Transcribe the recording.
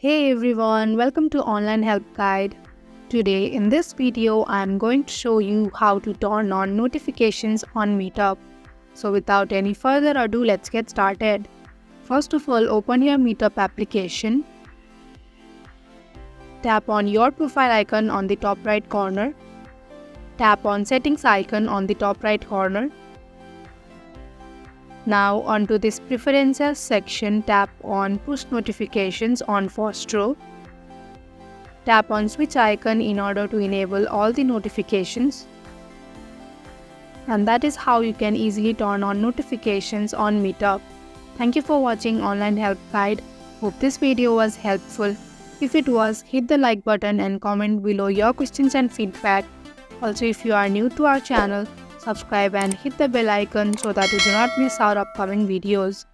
Hey everyone, welcome to Online Help Guide. Today in this video, I'm going to show you how to turn on notifications on Meetup. So without any further ado, let's get started. First of all, open your Meetup application. Tap on your profile icon on the top right corner. Tap on settings icon on the top right corner. Now onto this preferences section, tap on push notifications on first row. Tap on switch icon in order to enable all the notifications. And that is how you can easily turn on notifications on Meetup. Thank you for watching Online Help Guide. Hope this video was helpful. If it was, hit the like button and comment below your questions and feedback. Also, if you are new to our channel, subscribe and hit the bell icon so that you do not miss our upcoming videos.